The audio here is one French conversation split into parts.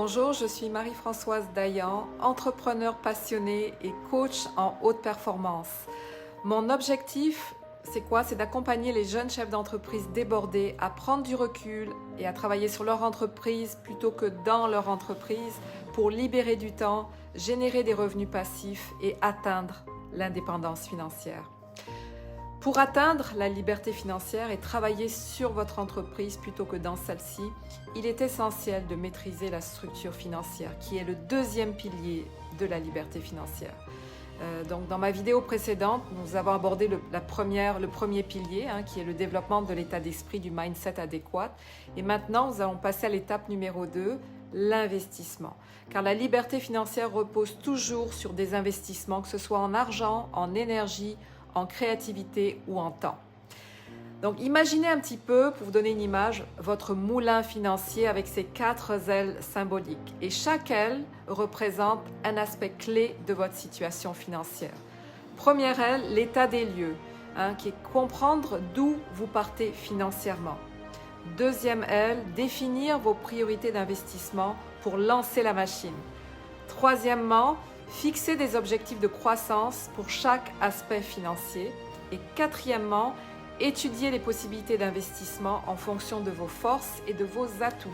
Bonjour, je suis Marie-Françoise Dayan, entrepreneur passionnée et coach en haute performance. Mon objectif, c'est quoi? C'est d'accompagner les jeunes chefs d'entreprise débordés à prendre du recul et à travailler sur leur entreprise plutôt que dans leur entreprise pour libérer du temps, générer des revenus passifs et atteindre l'indépendance financière. Pour atteindre la liberté financière et travailler sur votre entreprise plutôt que dans celle-ci, il est essentiel de maîtriser la structure financière, qui est le deuxième pilier de la liberté financière. Donc, dans ma vidéo précédente, nous avons abordé le premier pilier, qui est le développement de l'état d'esprit, du mindset adéquat. Et maintenant, nous allons passer à l'étape numéro 2, l'investissement. Car la liberté financière repose toujours sur des investissements, que ce soit en argent, en énergie, en créativité ou en temps. Donc imaginez un petit peu, pour vous donner une image, votre moulin financier avec ses 4 ailes symboliques. Et chaque aile représente un aspect clé de votre situation financière. Première aile, l'état des lieux, qui est comprendre d'où vous partez financièrement. Deuxième aile, définir vos priorités d'investissement pour lancer la machine. Troisièmement, fixer des objectifs de croissance pour chaque aspect financier. Et quatrièmement, étudier les possibilités d'investissement en fonction de vos forces et de vos atouts.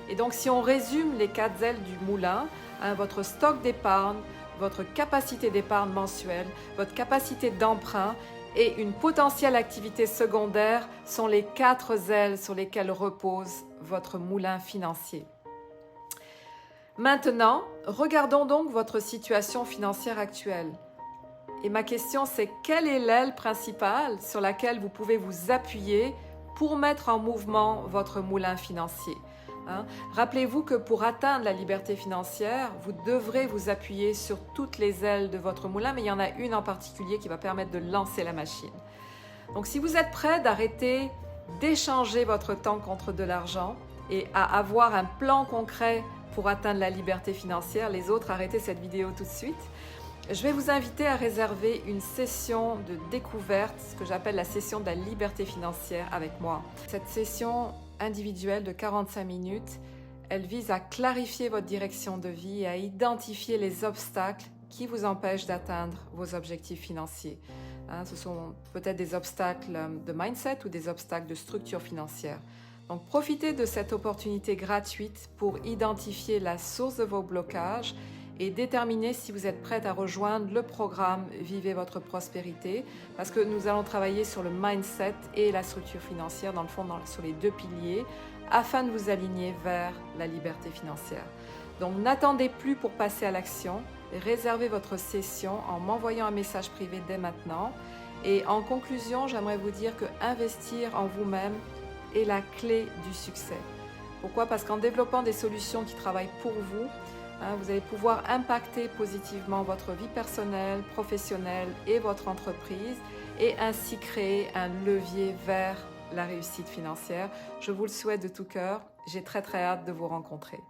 Et donc, si on résume les 4 ailes du moulin, votre stock d'épargne, votre capacité d'épargne mensuelle, votre capacité d'emprunt et une potentielle activité secondaire sont les 4 ailes sur lesquelles repose votre moulin financier. Maintenant, regardons donc votre situation financière actuelle. Et ma question, c'est quelle est l'aile principale sur laquelle vous pouvez vous appuyer pour mettre en mouvement votre moulin financier? Rappelez-vous que pour atteindre la liberté financière, vous devrez vous appuyer sur toutes les ailes de votre moulin, mais il y en a une en particulier qui va permettre de lancer la machine. Donc si vous êtes prêt d'arrêter d'échanger votre temps contre de l'argent et à avoir un plan concret pour atteindre la liberté financière, les autres, arrêtez cette vidéo tout de suite. Je vais vous inviter à réserver une session de découverte, ce que j'appelle la session de la liberté financière avec moi. Cette session individuelle de 45 minutes, elle vise à clarifier votre direction de vie et à identifier les obstacles qui vous empêchent d'atteindre vos objectifs financiers. Ce sont peut-être des obstacles de mindset ou des obstacles de structure financière. Donc, profitez de cette opportunité gratuite pour identifier la source de vos blocages et déterminer si vous êtes prête à rejoindre le programme Vivez votre prospérité, parce que nous allons travailler sur le mindset et la structure financière, dans le fond, sur les 2 piliers, afin de vous aligner vers la liberté financière. Donc, n'attendez plus pour passer à l'action. Réservez votre session en m'envoyant un message privé dès maintenant. Et en conclusion, j'aimerais vous dire que investir en vous-même est la clé du succès. Pourquoi? Parce qu'en développant des solutions qui travaillent pour vous, vous allez pouvoir impacter positivement votre vie personnelle, professionnelle et votre entreprise et ainsi créer un levier vers la réussite financière. Je vous le souhaite de tout cœur. J'ai très hâte de vous rencontrer.